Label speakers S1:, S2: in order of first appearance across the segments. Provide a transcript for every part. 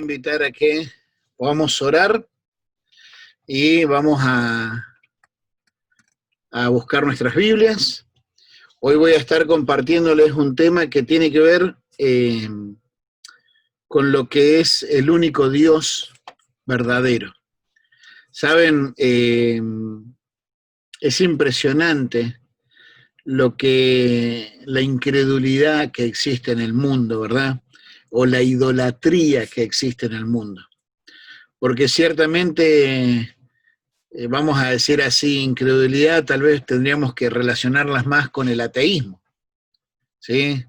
S1: invitar a que podamos orar y vamos a buscar nuestras Biblias. Hoy voy a estar compartiéndoles un tema que tiene que ver con lo que es el único Dios verdadero. Saben, es impresionante la incredulidad que existe en el mundo, ¿verdad? O la idolatría que existe en el mundo. Porque ciertamente, vamos a decir así, incredulidad tal vez tendríamos que relacionarlas más con el ateísmo, ¿sí?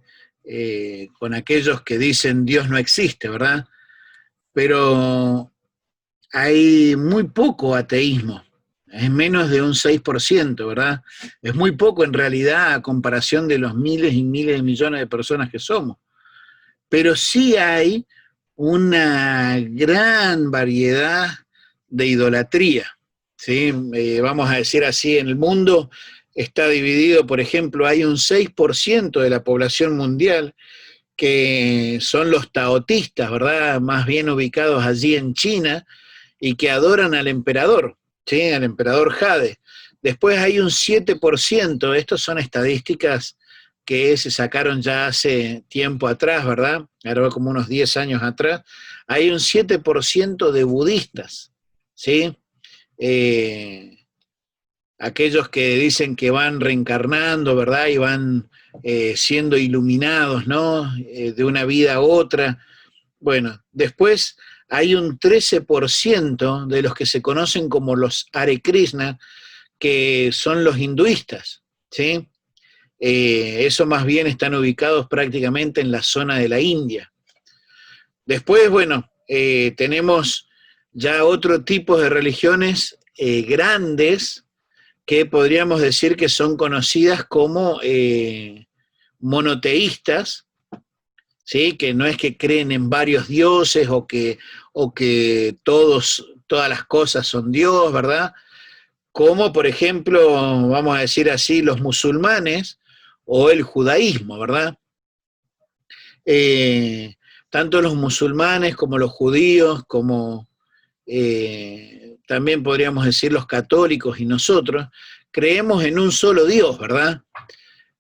S1: Con aquellos que dicen Dios no existe, ¿verdad? Pero hay muy poco ateísmo, es menos de un 6%, ¿verdad? Es muy poco en realidad a comparación de los miles y miles de millones de personas que somos. Pero sí hay una gran variedad de idolatría, ¿sí? Vamos a decir así, en el mundo está dividido, por ejemplo, hay un 6% de la población mundial que son los taoístas, ¿verdad? Más bien ubicados allí en China y que adoran al emperador, ¿sí? Al emperador Jade. Después hay un 7%, estas son estadísticas que se sacaron ya hace tiempo atrás, ¿verdad? Ahora como unos 10 años atrás. Hay un 7% de budistas, ¿sí? Aquellos que dicen que van reencarnando, ¿verdad? Y van siendo iluminados, ¿no? De una vida a otra. Bueno, después hay un 13% de los que se conocen como los Hare Krishna, que son los hinduistas, ¿sí? Eso más bien están ubicados prácticamente en la zona de la India. Después, bueno, tenemos ya otro tipo de religiones grandes que podríamos decir que son conocidas como monoteístas, ¿sí? Que no es que creen en varios dioses o que todas las cosas son Dios, ¿verdad? Como por ejemplo, vamos a decir así, los musulmanes o el judaísmo, ¿verdad? Tanto los musulmanes como los judíos, como también podríamos decir los católicos y nosotros, creemos en un solo Dios, ¿verdad?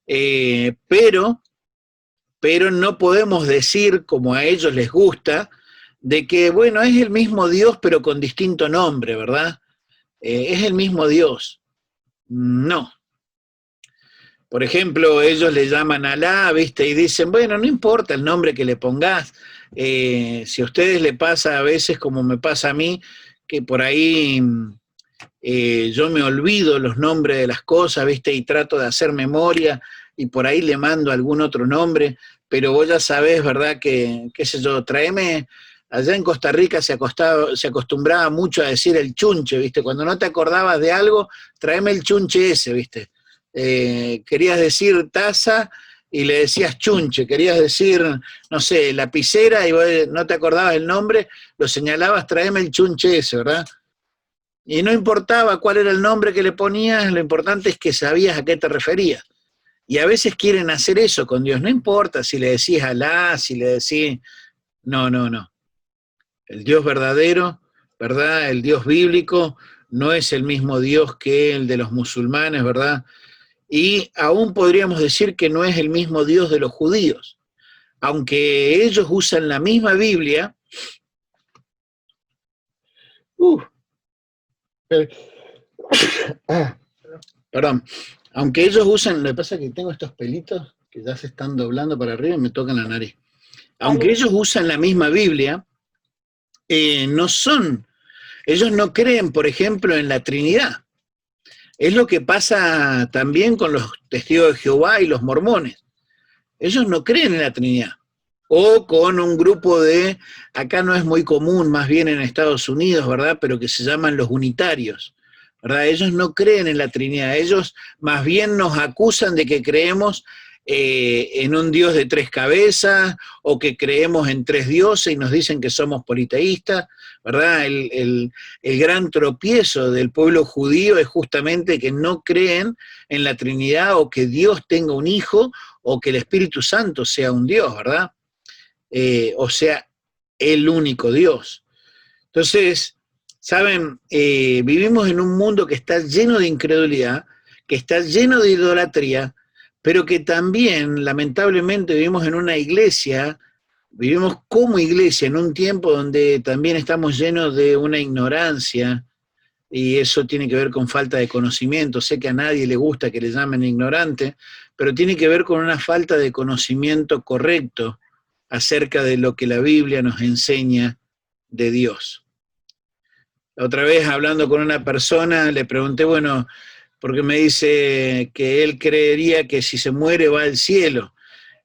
S1: Pero no podemos decir, como a ellos les gusta, de que, bueno, es el mismo Dios pero con distinto nombre, ¿verdad? Es el mismo Dios. No. Por ejemplo, ellos le llaman a Alá, ¿viste? Y dicen, bueno, no importa el nombre que le pongas, si a ustedes le pasa a veces como me pasa a mí, que por ahí yo me olvido los nombres de las cosas, ¿viste? Y trato de hacer memoria y por ahí le mando algún otro nombre, pero vos ya sabés, ¿verdad? Que, qué sé yo, tráeme, allá en Costa Rica se acostumbraba mucho a decir el chunche, ¿viste? Cuando no te acordabas de algo, tráeme el chunche ese, ¿viste? Querías decir taza y le decías chunche, querías decir, no sé, lapicera y vos no te acordabas el nombre, lo señalabas, tráeme el chunche ese, ¿verdad? Y no importaba cuál era el nombre que le ponías, lo importante es que sabías a qué te referías. Y a veces quieren hacer eso con Dios, no importa si le decís Alá, si le decís... No, no, no. El Dios verdadero, ¿verdad? El Dios bíblico no es el mismo Dios que el de los musulmanes, ¿verdad? Y aún podríamos decir que no es el mismo Dios de los judíos. Aunque ellos usan la misma Biblia, perdón, aunque ellos usan, lo que pasa es que tengo estos pelitos que ya se están doblando para arriba y me tocan la nariz. Aunque ellos usan la misma Biblia, ellos no creen, por ejemplo, en la Trinidad. Es lo que pasa también con los testigos de Jehová y los mormones. Ellos no creen en la Trinidad. O con un grupo acá no es muy común, más bien en Estados Unidos, ¿verdad? Pero que se llaman los unitarios, ¿verdad? Ellos no creen en la Trinidad, ellos más bien nos acusan de que creemos en un Dios de 3 cabezas, o que creemos en 3 dioses y nos dicen que somos politeístas, ¿verdad? El gran tropiezo del pueblo judío es justamente que no creen en la Trinidad, o que Dios tenga un hijo, o que el Espíritu Santo sea un Dios, ¿verdad? O sea, el único Dios. Entonces, saben, vivimos en un mundo que está lleno de incredulidad, que está lleno de idolatría, pero que también, lamentablemente, vivimos en una iglesia, vivimos como iglesia en un tiempo donde también estamos llenos de una ignorancia, y eso tiene que ver con falta de conocimiento. Sé que a nadie le gusta que le llamen ignorante, pero tiene que ver con una falta de conocimiento correcto acerca de lo que la Biblia nos enseña de Dios. La otra vez, hablando con una persona, le pregunté, bueno, porque me dice que él creería que si se muere va al cielo.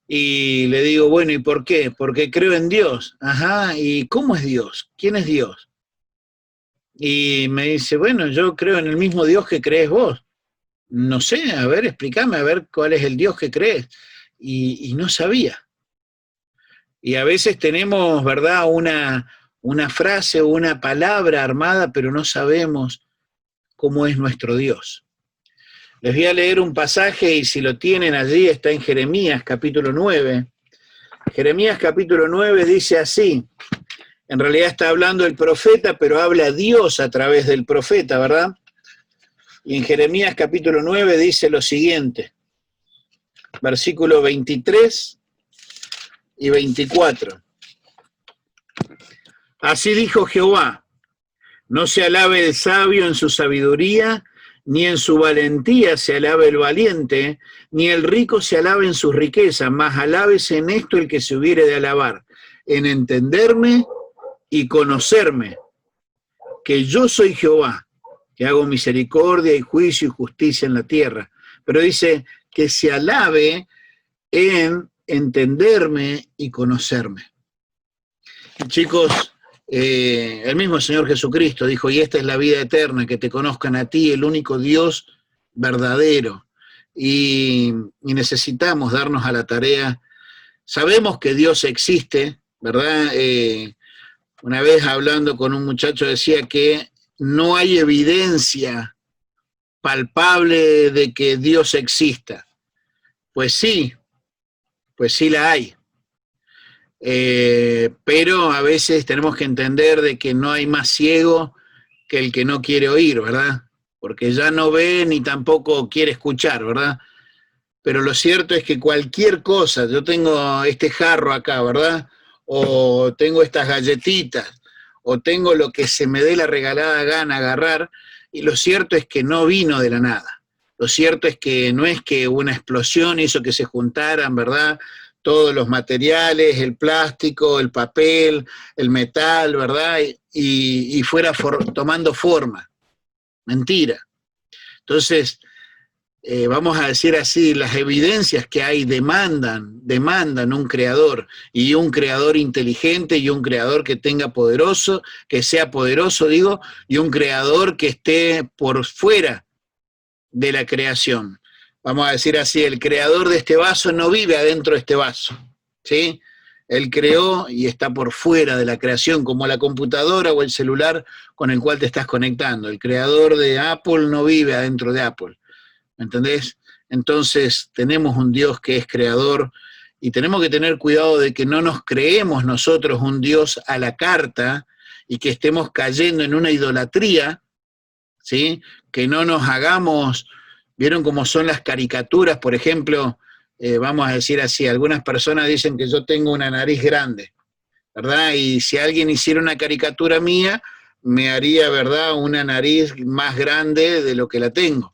S1: Y le digo, bueno, ¿y por qué? Porque creo en Dios. Ajá, ¿y cómo es Dios? ¿Quién es Dios? Y me dice, bueno, yo creo en el mismo Dios que crees vos. No sé, a ver, explícame, a ver cuál es el Dios que crees. Y no sabía. Y a veces tenemos, ¿verdad?, una frase o una palabra armada, pero no sabemos cómo es nuestro Dios. Les voy a leer un pasaje y si lo tienen allí, está en Jeremías capítulo 9. Jeremías capítulo 9 dice así, en realidad está hablando el profeta, pero habla Dios a través del profeta, ¿verdad? Y en Jeremías capítulo 9 dice lo siguiente, versículos 23 y 24. Así dijo Jehová, no se alabe el sabio en su sabiduría, ni en su valentía se alabe el valiente, ni el rico se alabe en sus riquezas, mas alábese en esto el que se hubiere de alabar, en entenderme y conocerme, que yo soy Jehová, que hago misericordia y juicio y justicia en la tierra. Pero dice que se alabe en entenderme y conocerme. Chicos, el mismo Señor Jesucristo dijo, y esta es la vida eterna, que te conozcan a ti, el único Dios verdadero. Y necesitamos darnos a la tarea. Sabemos que Dios existe, ¿verdad? Una vez hablando con un muchacho decía que no hay evidencia palpable de que Dios exista. Pues sí la hay. Pero a veces tenemos que entender de que no hay más ciego que el que no quiere oír, ¿verdad? Porque ya no ve ni tampoco quiere escuchar, ¿verdad? Pero lo cierto es que cualquier cosa, yo tengo este jarro acá, ¿verdad? O tengo estas galletitas, o tengo lo que se me dé la regalada gana agarrar, y lo cierto es que no vino de la nada. Lo cierto es que no es que una explosión hizo que se juntaran, ¿verdad?, todos los materiales, el plástico, el papel, el metal, ¿verdad?, y fuera tomando forma. Mentira. Entonces, vamos a decir así, las evidencias que hay demandan un creador, y un creador inteligente, y un creador que sea poderoso, digo, y un creador que esté por fuera de la creación. Vamos a decir así, el creador de este vaso no vive adentro de este vaso, ¿sí? Él creó y está por fuera de la creación, como la computadora o el celular con el cual te estás conectando. El creador de Apple no vive adentro de Apple, ¿me entendés? Entonces tenemos un Dios que es creador y tenemos que tener cuidado de que no nos creemos nosotros un Dios a la carta y que estemos cayendo en una idolatría, ¿sí? Que no nos hagamos... ¿Vieron cómo son las caricaturas? Por ejemplo, vamos a decir así, algunas personas dicen que yo tengo una nariz grande, ¿verdad? Y si alguien hiciera una caricatura mía, me haría, ¿verdad?, una nariz más grande de lo que la tengo.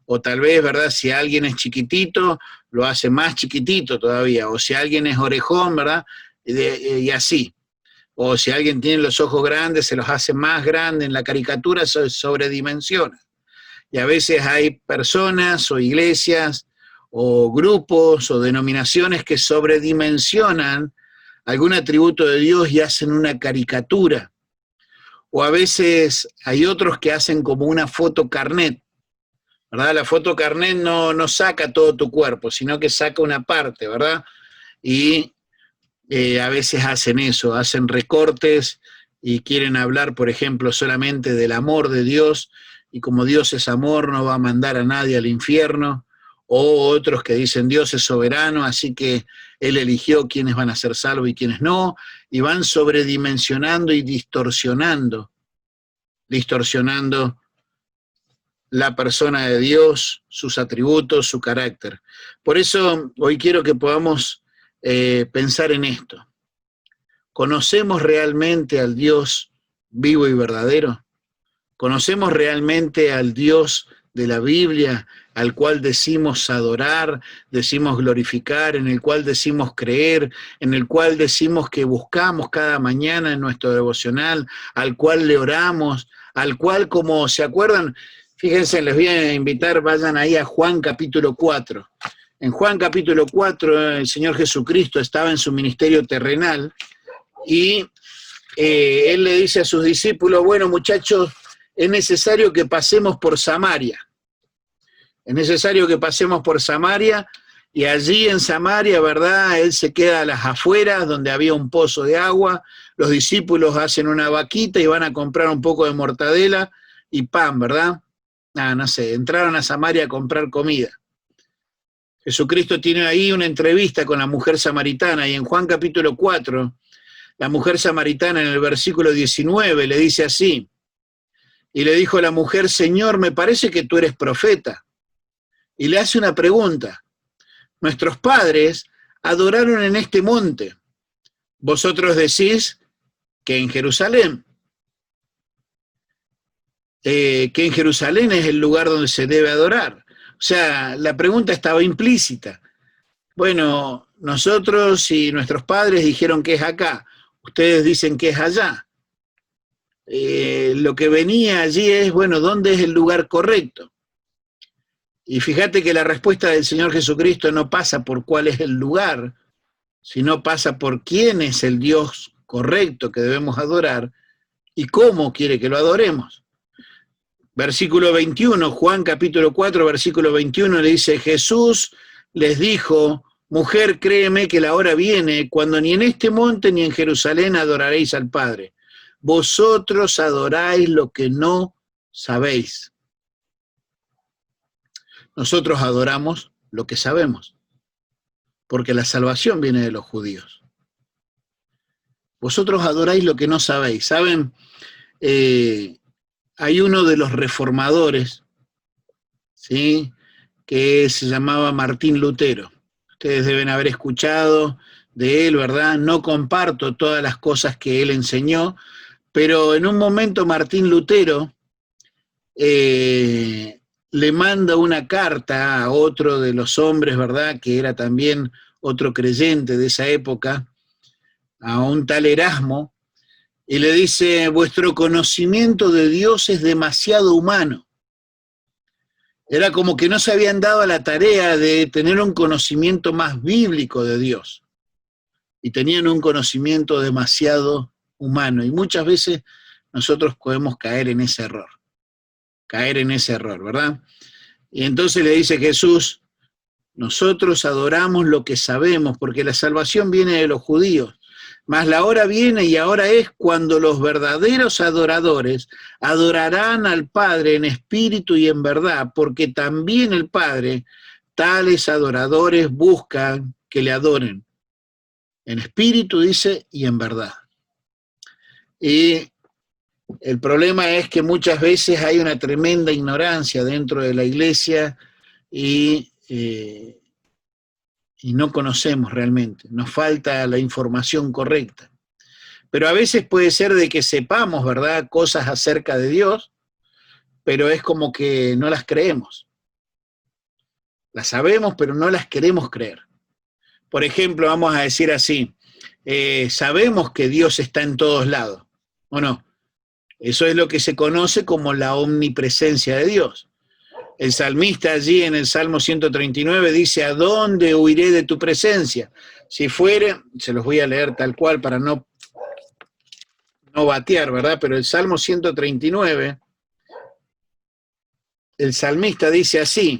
S1: O tal vez, ¿verdad?, si alguien es chiquitito, lo hace más chiquitito todavía. O si alguien es orejón, ¿verdad?, y así. O si alguien tiene los ojos grandes, se los hace más grandes. En la caricatura se sobredimensiona. Y a veces hay personas o iglesias o grupos o denominaciones que sobredimensionan algún atributo de Dios y hacen una caricatura. O a veces hay otros que hacen como una foto carnet, ¿verdad? La foto carnet no saca todo tu cuerpo, sino que saca una parte, ¿verdad? Y a veces hacen eso, hacen recortes y quieren hablar, por ejemplo, solamente del amor de Dios, y como Dios es amor, no va a mandar a nadie al infierno, o otros que dicen Dios es soberano, así que Él eligió quiénes van a ser salvos y quiénes no, y van sobredimensionando y distorsionando la persona de Dios, sus atributos, su carácter. Por eso hoy quiero que podamos pensar en esto. ¿Conocemos realmente al Dios vivo y verdadero? ¿Conocemos realmente al Dios de la Biblia, al cual decimos adorar, decimos glorificar, en el cual decimos creer, en el cual decimos que buscamos cada mañana en nuestro devocional, al cual le oramos, al cual, como se acuerdan, fíjense, les voy a invitar, vayan ahí a Juan capítulo 4. En Juan capítulo 4, el Señor Jesucristo estaba en su ministerio terrenal y Él le dice a sus discípulos, bueno, muchachos, es necesario que pasemos por Samaria. Es necesario que pasemos por Samaria, y allí en Samaria, ¿verdad? Él se queda a las afueras, donde había un pozo de agua. Los discípulos hacen una vaquita y van a comprar un poco de mortadela y pan, ¿verdad? No sé, entraron a Samaria a comprar comida. Jesucristo tiene ahí una entrevista con la mujer samaritana, y en Juan capítulo 4, la mujer samaritana en el versículo 19 le dice así, y le dijo a la mujer, Señor, me parece que tú eres profeta. Y le hace una pregunta. Nuestros padres adoraron en este monte. Vosotros decís que en Jerusalén. Que en Jerusalén es el lugar donde se debe adorar. O sea, la pregunta estaba implícita. Bueno, nosotros y nuestros padres dijeron que es acá. Ustedes dicen que es allá. Lo que venía allí es, bueno, ¿dónde es el lugar correcto? Y fíjate que la respuesta del Señor Jesucristo no pasa por cuál es el lugar, sino pasa por quién es el Dios correcto que debemos adorar y cómo quiere que lo adoremos. Versículo 21, Juan capítulo 4, versículo 21 le dice, Jesús les dijo, mujer, créeme que la hora viene cuando ni en este monte ni en Jerusalén adoraréis al Padre. Vosotros adoráis lo que no sabéis. Nosotros adoramos lo que sabemos, porque la salvación viene de los judíos. Vosotros adoráis lo que no sabéis. ¿Saben? Hay uno de los reformadores, ¿sí?, que se llamaba Martín Lutero. Ustedes deben haber escuchado de él, ¿verdad? No comparto todas las cosas que él enseñó, pero en un momento Martín Lutero le manda una carta a otro de los hombres, ¿verdad?, que era también otro creyente de esa época, a un tal Erasmo, y le dice, vuestro conocimiento de Dios es demasiado humano. Era como que no se habían dado a la tarea de tener un conocimiento más bíblico de Dios, y tenían un conocimiento demasiado humano, y muchas veces nosotros podemos caer en ese error, ¿verdad? Y entonces le dice Jesús, nosotros adoramos lo que sabemos, porque la salvación viene de los judíos, mas la hora viene y ahora es cuando los verdaderos adoradores adorarán al Padre en espíritu y en verdad, porque también el Padre, tales adoradores buscan que le adoren, en espíritu, dice, y en verdad. Y el problema es que muchas veces hay una tremenda ignorancia dentro de la iglesia y no conocemos realmente, nos falta la información correcta. Pero a veces puede ser de que sepamos, ¿verdad?, cosas acerca de Dios, pero es como que no las creemos. Las sabemos, pero no las queremos creer. Por ejemplo, vamos a decir así, sabemos que Dios está en todos lados, ¿o no? Eso es lo que se conoce como la omnipresencia de Dios. El salmista allí en el Salmo 139 dice, ¿a dónde huiré de tu presencia? Si fuere, se los voy a leer tal cual para no batear, ¿verdad? Pero el Salmo 139, el salmista dice así,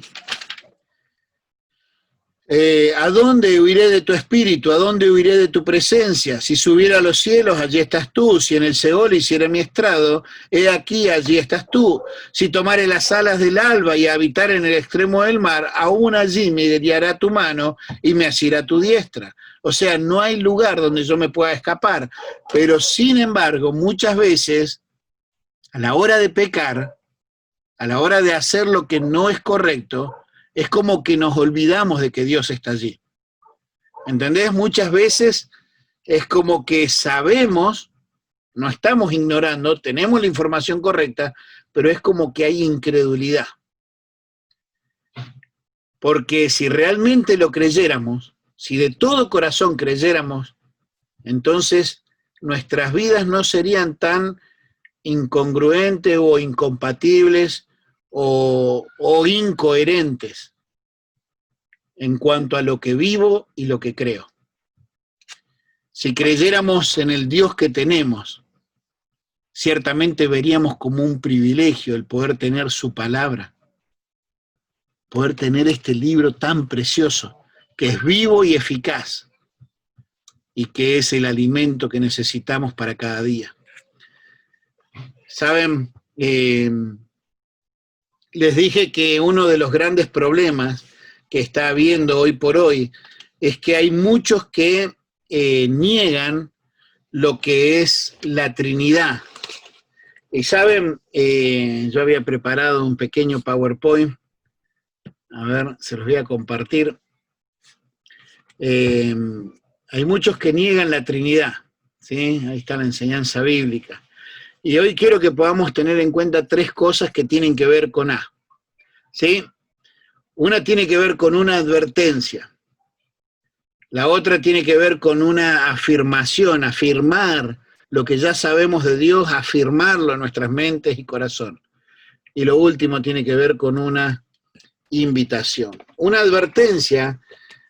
S1: ¿A dónde huiré de tu espíritu? ¿A dónde huiré de tu presencia? Si subiera a los cielos, allí estás tú. Si en el Seol hiciera mi estrado, he aquí, allí estás tú. Si tomare las alas del alba y habitar en el extremo del mar, aún allí me guiará tu mano y me asirá tu diestra. O sea, no hay lugar donde yo me pueda escapar. Pero sin embargo, muchas veces, a la hora de pecar, a la hora de hacer lo que no es correcto, es como que nos olvidamos de que Dios está allí. ¿Entendés? Muchas veces es como que sabemos, no estamos ignorando, tenemos la información correcta, pero es como que hay incredulidad. Porque si realmente lo creyéramos, si de todo corazón creyéramos, entonces nuestras vidas no serían tan incongruentes o incompatibles o incoherentes en cuanto a lo que vivo y lo que creo. Si creyéramos en el Dios que tenemos, ciertamente veríamos como un privilegio el poder tener su palabra, poder tener este libro tan precioso, que es vivo y eficaz, y que es el alimento que necesitamos para cada día. Saben, les dije que uno de los grandes problemas que está habiendo hoy por hoy es que hay muchos que niegan lo que es la Trinidad. Y saben, yo había preparado un pequeño PowerPoint, a ver, se los voy a compartir. Hay muchos que niegan la Trinidad, ¿sí? Ahí está la enseñanza bíblica. Y hoy quiero que podamos tener en cuenta tres cosas que tienen que ver con A, ¿sí? Una tiene que ver con una advertencia. La otra tiene que ver con una afirmación, afirmar lo que ya sabemos de Dios, afirmarlo en nuestras mentes y corazón. Y lo último tiene que ver con una invitación. Una advertencia,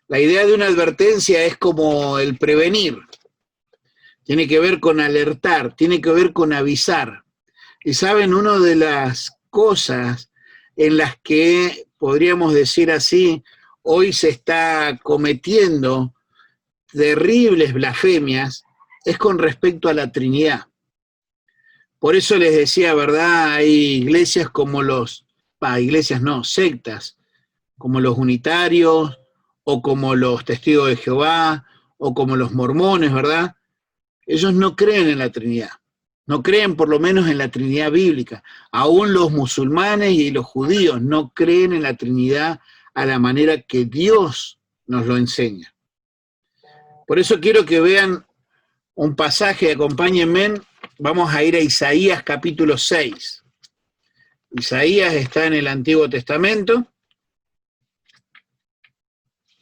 S1: la idea de una advertencia es como el prevenir. Tiene que ver con alertar, tiene que ver con avisar. Y saben, una de las cosas en las que, podríamos decir así, hoy se está cometiendo terribles blasfemias, es con respecto a la Trinidad. Por eso les decía, ¿verdad? Hay iglesias como iglesias no, sectas, como los unitarios, o como los testigos de Jehová, o como los mormones, ¿verdad? Ellos no creen en la Trinidad, no creen por lo menos en la Trinidad bíblica. Aún los musulmanes y los judíos no creen en la Trinidad a la manera que Dios nos lo enseña. Por eso quiero que vean un pasaje, acompáñenme, vamos a ir a Isaías capítulo 6. Isaías está en el Antiguo Testamento.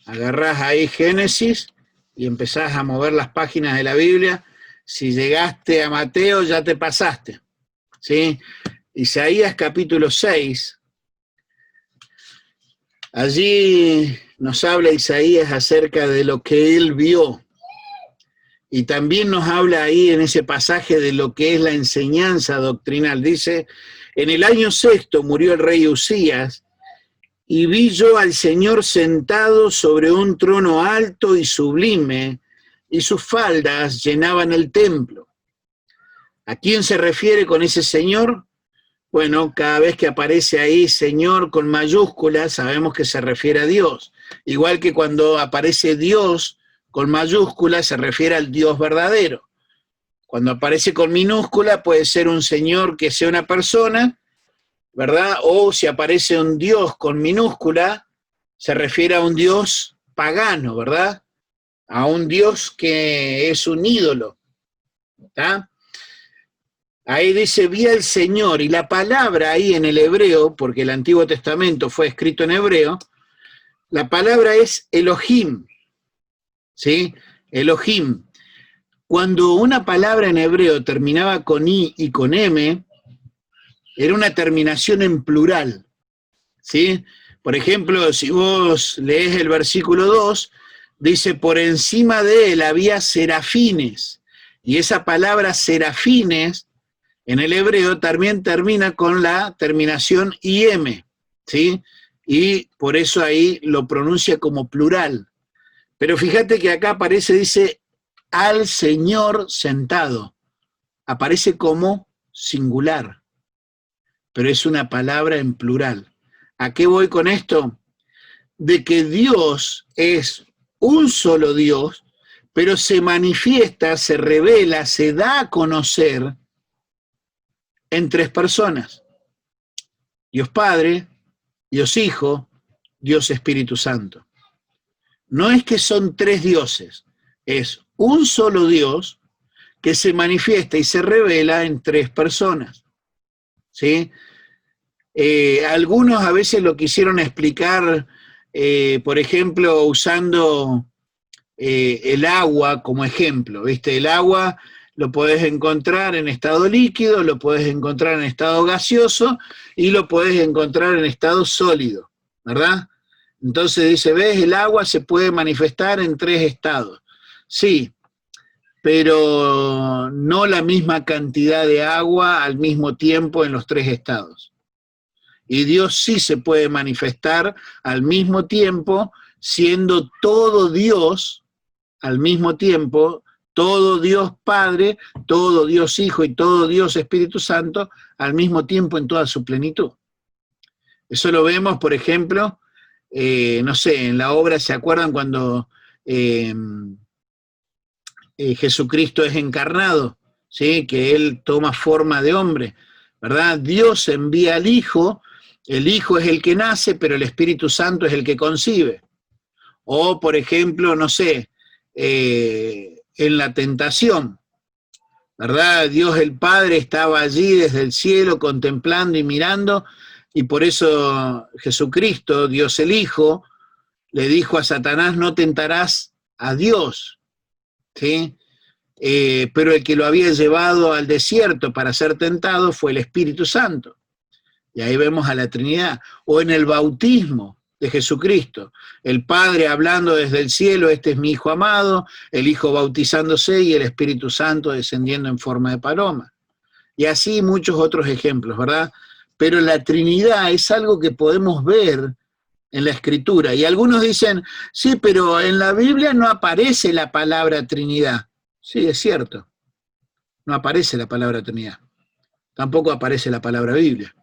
S1: Agarrás ahí Génesis y empezás a mover las páginas de la Biblia. Si llegaste a Mateo, ya te pasaste, ¿sí? Isaías capítulo 6. Allí nos habla Isaías acerca de lo que él vio. Y también nos habla ahí en ese pasaje de lo que es la enseñanza doctrinal. Dice, en el año 6 murió el rey Usías, y vi yo al Señor sentado sobre un trono alto y sublime, y sus faldas llenaban el templo. ¿A quién se refiere con ese Señor? Bueno, cada vez que aparece ahí Señor con mayúsculas, sabemos que se refiere a Dios. Igual que cuando aparece Dios con mayúsculas, se refiere al Dios verdadero. Cuando aparece con minúscula, puede ser un Señor que sea una persona, ¿verdad? O si aparece un Dios con minúscula, se refiere a un Dios pagano, ¿verdad? A un Dios que es un ídolo, ¿está? Ahí dice, vi al Señor, y la palabra ahí en el hebreo, porque el Antiguo Testamento fue escrito en hebreo, la palabra es Elohim, ¿sí? Elohim. Cuando una palabra en hebreo terminaba con I y con M, era una terminación en plural, ¿sí? Por ejemplo, si vos lees el versículo 2, dice, por encima de él había serafines, y esa palabra serafines en el hebreo también termina con la terminación IM, ¿sí? y por eso ahí lo pronuncia como plural. Pero fíjate que acá aparece, dice, al Señor sentado. Aparece como singular, pero es una palabra en plural. ¿A qué voy con esto? De que Dios es un solo Dios, pero se manifiesta, se revela, se da a conocer en tres personas. Dios Padre, Dios Hijo, Dios Espíritu Santo. No es que son tres dioses, es un solo Dios que se manifiesta y se revela en tres personas. ¿Sí? Algunos a veces lo quisieron explicar, por ejemplo, usando el agua como ejemplo, ¿viste? El agua lo podés encontrar en estado líquido, lo podés encontrar en estado gaseoso y lo podés encontrar en estado sólido, ¿verdad? Entonces dice, ¿ves? El agua se puede manifestar en tres estados. Sí, pero no la misma cantidad de agua al mismo tiempo en los tres estados. Y Dios sí se puede manifestar al mismo tiempo, siendo todo Dios al mismo tiempo, todo Dios Padre, todo Dios Hijo y todo Dios Espíritu Santo al mismo tiempo en toda su plenitud. Eso lo vemos, por ejemplo, no sé, en la obra, ¿se acuerdan cuando Jesucristo es encarnado? ¿Sí? Que Él toma forma de hombre, ¿verdad? Dios envía al Hijo, el Hijo es el que nace, pero el Espíritu Santo es el que concibe. O, por ejemplo, no sé, en la tentación, ¿verdad? Dios el Padre estaba allí desde el cielo contemplando y mirando, y por eso Jesucristo, Dios el Hijo, le dijo a Satanás, no tentarás a Dios, ¿sí? Pero el que lo había llevado al desierto para ser tentado fue el Espíritu Santo. Y ahí vemos a la Trinidad. O en el bautismo de Jesucristo, el Padre hablando desde el cielo, este es mi Hijo amado, el Hijo bautizándose y el Espíritu Santo descendiendo en forma de paloma. Y así muchos otros ejemplos, ¿verdad? Pero la Trinidad es algo que podemos ver en la Escritura. Y algunos dicen, sí, pero en la Biblia no aparece la palabra Trinidad. Sí, es cierto, no aparece la palabra Trinidad. Tampoco aparece la palabra Biblia.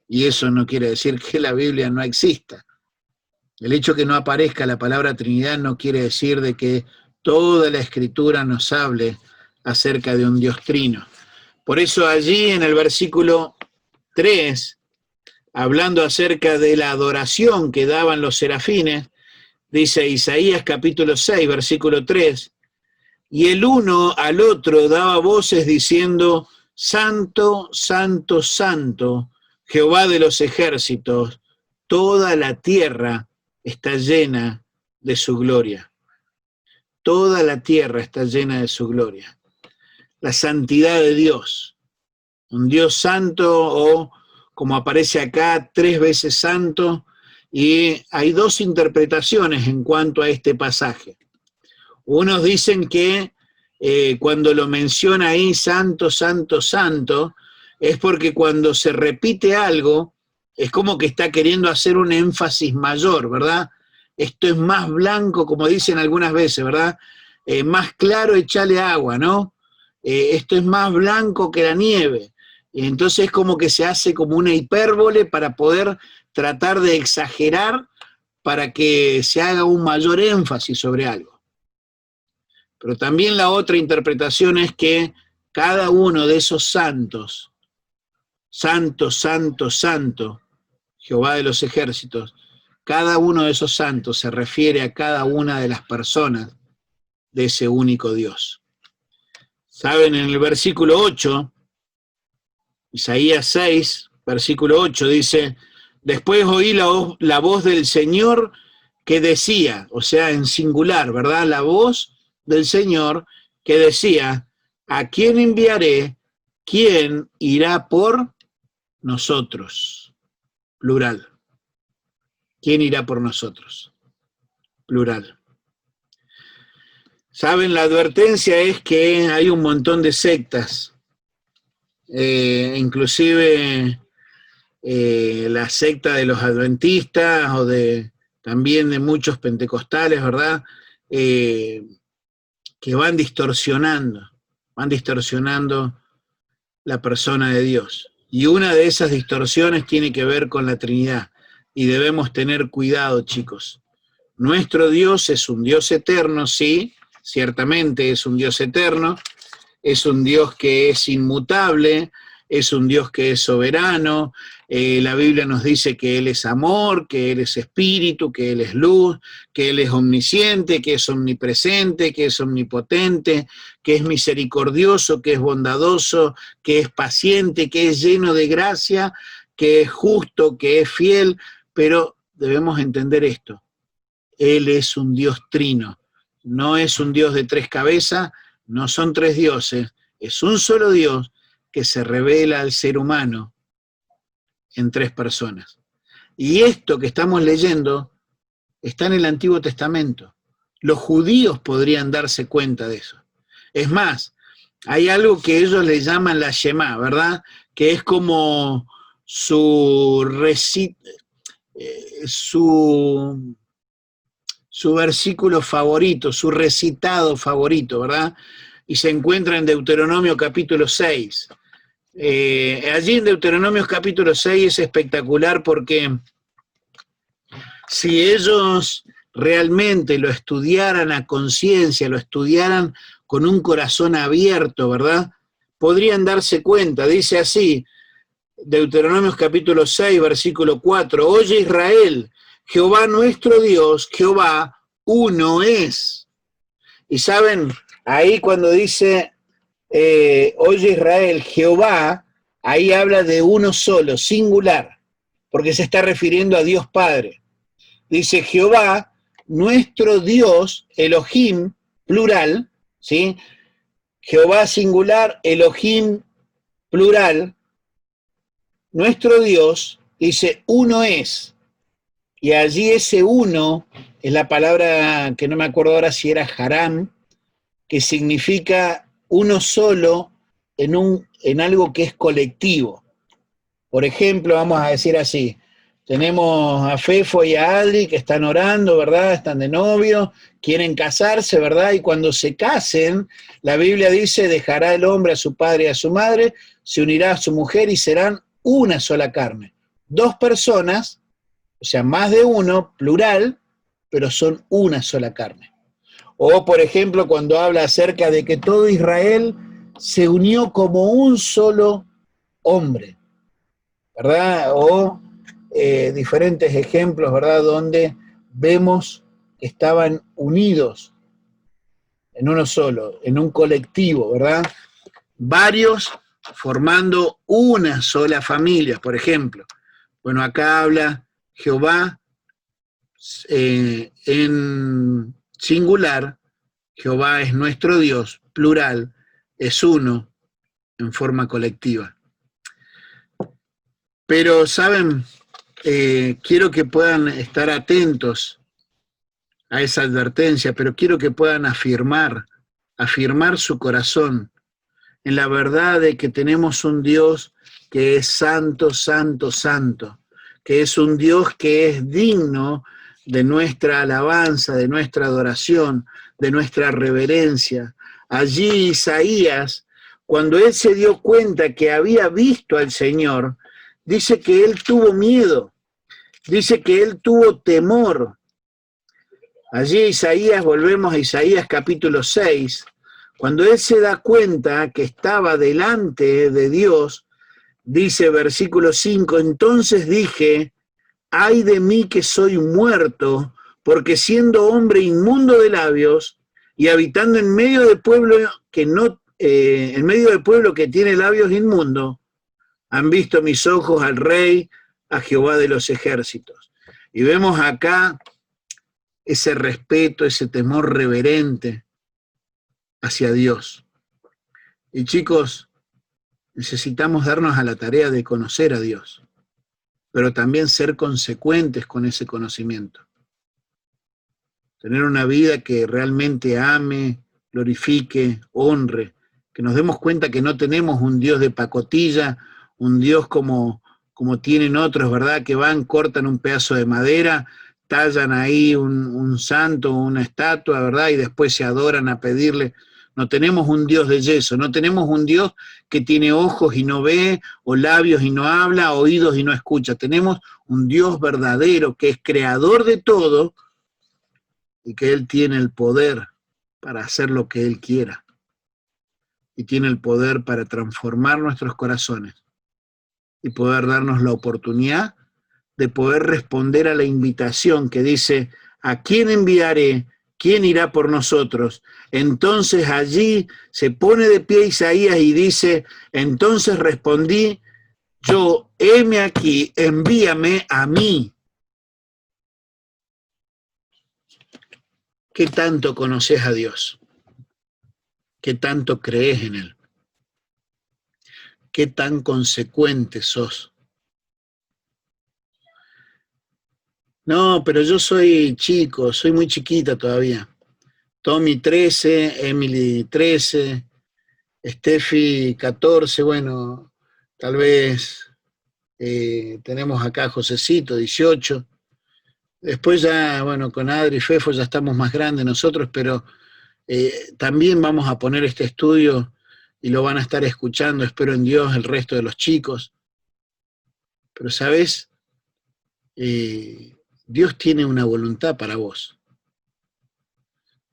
S1: Y eso no quiere decir que la Biblia no exista. El hecho de que no aparezca la palabra Trinidad no quiere decir de que toda la Escritura nos hable acerca de un Dios trino. Por eso allí en el versículo 3, hablando acerca de la adoración que daban los serafines, dice Isaías capítulo 6, versículo 3, y el uno al otro daba voces diciendo, Santo, Santo, Santo, Jehová de los ejércitos, toda la tierra está llena de su gloria. Toda la tierra está llena de su gloria. La santidad de Dios. Un Dios santo o, como aparece acá, 3 veces santo, y hay dos interpretaciones en cuanto a este pasaje. Unos dicen que cuando lo menciona ahí, santo, santo, santo, es porque cuando se repite algo, es como que está queriendo hacer un énfasis mayor, ¿verdad? Esto es más blanco, como dicen algunas veces, ¿verdad? Más claro, echale agua, ¿no? Esto es más blanco que la nieve. Entonces es como que se hace como una hipérbole para poder tratar de exagerar para que se haga un mayor énfasis sobre algo. Pero también la otra interpretación es que cada uno de esos santos, santo, santo, santo, Jehová de los ejércitos, cada uno de esos santos se refiere a cada una de las personas de ese único Dios. Saben, en el versículo 8, Isaías 6, versículo 8, dice, después oí la voz del Señor que decía, o sea, en singular, ¿verdad? La voz del Señor que decía, ¿a quién enviaré? ¿Quién irá por nosotros? Plural. ¿Quién irá por nosotros? Plural. Saben, la advertencia es que hay un montón de sectas, inclusive la secta de los adventistas o también de muchos pentecostales, ¿verdad? Que van distorsionando la persona de Dios. Y una de esas distorsiones tiene que ver con la Trinidad. Y debemos tener cuidado, chicos. Nuestro Dios es un Dios eterno, sí, ciertamente es un Dios eterno, es un Dios que es inmutable, es un Dios que es soberano. La Biblia nos dice que Él es amor, que Él es espíritu, que Él es luz, que Él es omnisciente, que es omnipresente, que es omnipotente, que es misericordioso, que es bondadoso, que es paciente, que es lleno de gracia, que es justo, que es fiel, pero debemos entender esto. Él es un Dios trino, no es un Dios de tres cabezas, no son tres dioses, es un solo Dios que se revela al ser humano en tres personas. Y esto que estamos leyendo está en el Antiguo Testamento. Los judíos podrían darse cuenta de eso. Es más, hay algo que ellos le llaman la Shema, ¿verdad? Que es como su versículo favorito, su recitado favorito, ¿verdad? Y se encuentra en Deuteronomio capítulo 6. Allí en Deuteronomio capítulo 6 es espectacular porque si ellos realmente lo estudiaran a conciencia, lo estudiaran con un corazón abierto, ¿verdad? Podrían darse cuenta, dice así, Deuteronomio capítulo 6, versículo 4, oye Israel, Jehová nuestro Dios, Jehová uno es. Y saben, ahí cuando dice, oye Israel, Jehová, ahí habla de uno solo, singular, porque se está refiriendo a Dios Padre. Dice Jehová, nuestro Dios, Elohim, plural, ¿sí? Jehová singular, Elohim, plural, nuestro Dios, dice, uno es. Y allí ese uno es la palabra que no me acuerdo ahora si era haram, que significa uno solo en algo que es colectivo. Por ejemplo, vamos a decir así, tenemos a Fefo y a Adri que están orando, ¿verdad? Están de novio, quieren casarse, ¿verdad? Y cuando se casen, la Biblia dice, dejará el hombre a su padre y a su madre, se unirá a su mujer y serán una sola carne. Dos personas, o sea, más de uno, plural, pero son una sola carne. O, por ejemplo, cuando habla acerca de que todo Israel se unió como un solo hombre, ¿verdad? O diferentes ejemplos, ¿verdad? Donde vemos que estaban unidos en uno solo, en un colectivo, ¿verdad? Varios formando una sola familia, por ejemplo. Bueno, acá habla Jehová en singular, Jehová es nuestro Dios, plural, es uno en forma colectiva. Pero, ¿saben? Quiero que puedan estar atentos a esa advertencia, pero quiero que puedan afirmar su corazón en la verdad de que tenemos un Dios que es santo, santo, santo, que es un Dios que es digno de nuestra alabanza, de nuestra adoración, de nuestra reverencia. Allí Isaías, cuando él se dio cuenta que había visto al Señor, dice que él tuvo miedo, dice que él tuvo temor. Allí Isaías, volvemos a Isaías capítulo 6, cuando él se da cuenta que estaba delante de Dios, dice versículo 5, entonces dije, ay de mí que soy muerto, porque siendo hombre inmundo de labios y habitando en medio de pueblo que tiene labios inmundos, han visto mis ojos al Rey, a Jehová de los ejércitos. Y vemos acá ese respeto, ese temor reverente hacia Dios. Y chicos, necesitamos darnos a la tarea de conocer a Dios, pero también ser consecuentes con ese conocimiento. Tener una vida que realmente ame, glorifique, honre, que nos demos cuenta que no tenemos un Dios de pacotilla, un Dios como como tienen otros, ¿verdad? Que van, cortan un pedazo de madera, tallan ahí un santo, una estatua, ¿verdad? Y después se adoran a pedirle. No tenemos un Dios de yeso, no tenemos un Dios que tiene ojos y no ve, o labios y no habla, oídos y no escucha. Tenemos un Dios verdadero que es creador de todo y que Él tiene el poder para hacer lo que Él quiera. Y tiene el poder para transformar nuestros corazones y poder darnos la oportunidad de poder responder a la invitación que dice, ¿a quién enviaré? ¿Quién irá por nosotros? Entonces allí se pone de pie Isaías y dice, entonces respondí, yo, heme aquí, envíame a mí. ¿Qué tanto conoces a Dios? ¿Qué tanto crees en Él? ¿Qué tan consecuente sos? No, pero yo soy chico, soy muy chiquita todavía. Tommy 13, Emily 13, Steffi 14, bueno, tal vez tenemos acá a Josecito 18. Después ya, bueno, con Adri y Fefo ya estamos más grandes nosotros, pero también vamos a poner este estudio y lo van a estar escuchando, espero en Dios, el resto de los chicos. Pero, ¿sabes? Dios tiene una voluntad para vos.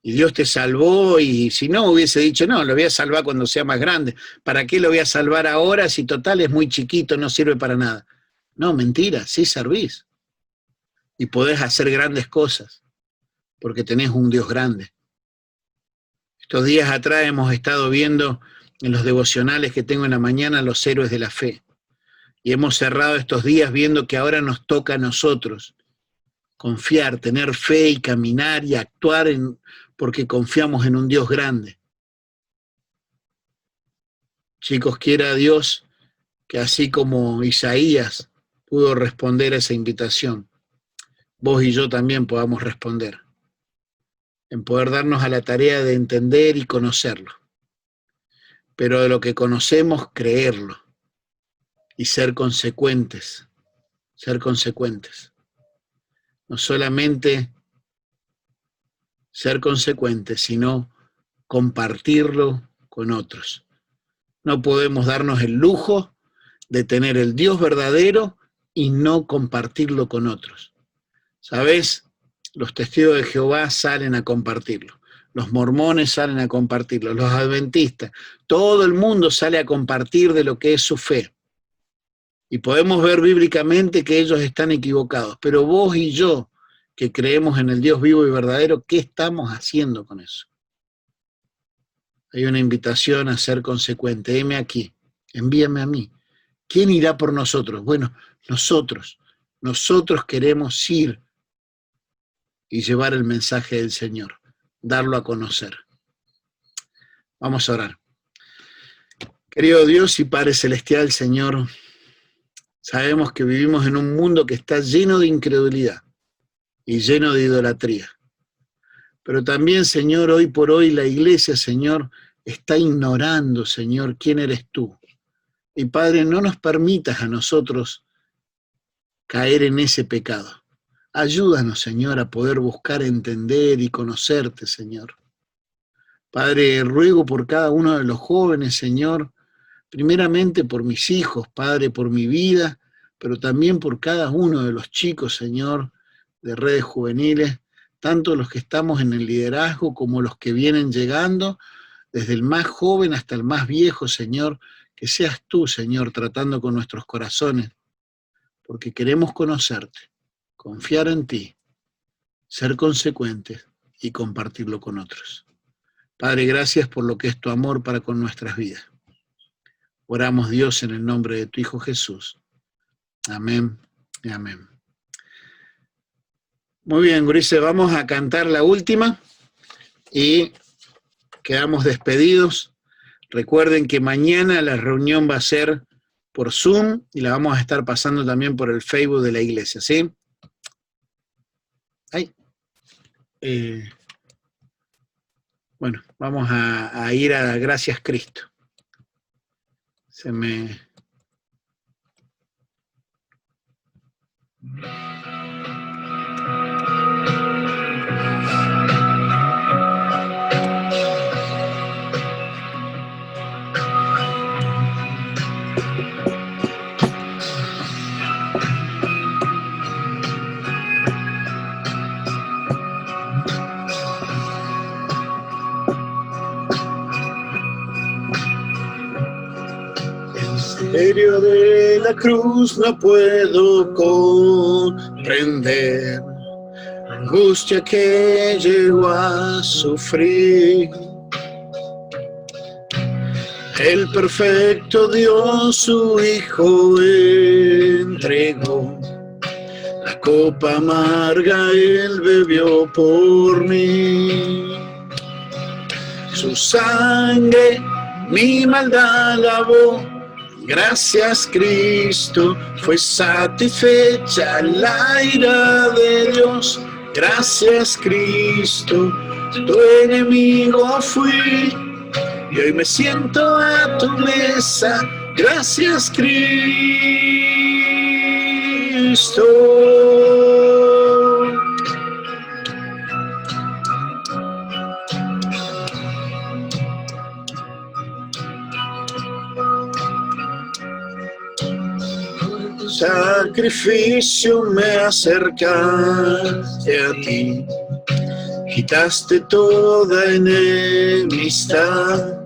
S1: Y Dios te salvó y si no hubiese dicho, no, lo voy a salvar cuando sea más grande. ¿Para qué lo voy a salvar ahora si total es muy chiquito, no sirve para nada? No, mentira, sí servís. Y podés hacer grandes cosas porque tenés un Dios grande. Estos días atrás hemos estado viendo en los devocionales que tengo en la mañana los héroes de la fe. Y hemos cerrado estos días viendo que ahora nos toca a nosotros confiar, tener fe y caminar y actuar porque confiamos en un Dios grande. Chicos, quiera Dios que así como Isaías pudo responder a esa invitación, vos y yo también podamos responder, en poder darnos a la tarea de entender y conocerlo, pero de lo que conocemos, creerlo y ser consecuentes, no solamente ser consecuentes, sino compartirlo con otros. No podemos darnos el lujo de tener el Dios verdadero y no compartirlo con otros. ¿Sabes? Los testigos de Jehová salen a compartirlo. Los mormones salen a compartirlo. Los adventistas. Todo el mundo sale a compartir de lo que es su fe. Y podemos ver bíblicamente que ellos están equivocados. Pero vos y yo, que creemos en el Dios vivo y verdadero, ¿qué estamos haciendo con eso? Hay una invitación a ser consecuente. Heme aquí. Envíame a mí. ¿Quién irá por nosotros? Bueno, nosotros queremos ir y llevar el mensaje del Señor, darlo a conocer. Vamos a orar. Querido Dios y Padre Celestial, Señor, sabemos que vivimos en un mundo que está lleno de incredulidad y lleno de idolatría. Pero también, Señor, hoy por hoy la iglesia, Señor, está ignorando, Señor, quién eres tú. Y Padre, no nos permitas a nosotros caer en ese pecado. Ayúdanos, Señor, a poder buscar entender y conocerte, Señor. Padre, ruego por cada uno de los jóvenes, Señor, primeramente por mis hijos, Padre, por mi vida, pero también por cada uno de los chicos, Señor, de redes juveniles, tanto los que estamos en el liderazgo como los que vienen llegando, desde el más joven hasta el más viejo, Señor, que seas tú, Señor, tratando con nuestros corazones, porque queremos conocerte, confiar en ti, ser consecuentes y compartirlo con otros. Padre, gracias por lo que es tu amor para con nuestras vidas. Oramos, Dios, en el nombre de tu Hijo Jesús. Amén y amén. Muy bien, gurises, vamos a cantar la última y quedamos despedidos. Recuerden que mañana la reunión va a ser por Zoom y la vamos a estar pasando también por el Facebook de la iglesia, ¿sí? Bueno, vamos a ir a Gracias Cristo. El misterio de la cruz no puedo comprender, la angustia que llegó a sufrir. El perfecto Dios su Hijo entregó, la copa amarga Él bebió por mí. Su sangre mi maldad lavó, gracias Cristo fue satisfecha la ira de Dios. Gracias Cristo, tu enemigo fui, y hoy me siento a tu mesa. Gracias Cristo. Sacrificio me acercaste a ti, quitaste toda enemistad.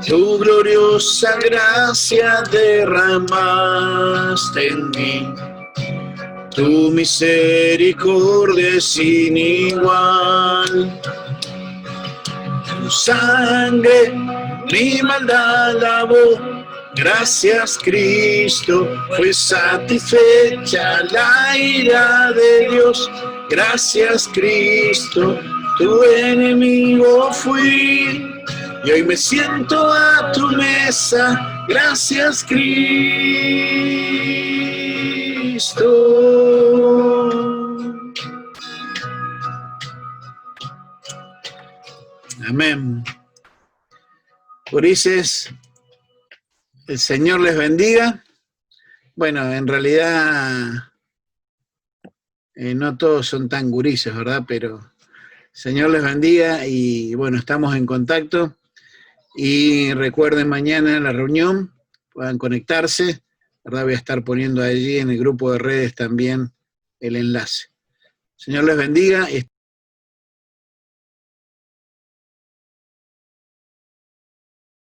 S1: Tu gloriosa gracia derramaste en mí, tu misericordia es sin igual. Tu sangre mi maldad lavó, gracias Cristo fue satisfecha la ira de Dios. Gracias Cristo, tu enemigo fui, y hoy me siento a tu mesa. Gracias Cristo. Amén. Gurises, el Señor les bendiga. Bueno, en realidad no todos son tan gurises, ¿verdad? Pero el Señor les bendiga y bueno, estamos en contacto. Y recuerden mañana la reunión, puedan conectarse, ¿verdad? Voy a estar poniendo allí en el grupo de redes también el enlace. Señor les bendiga.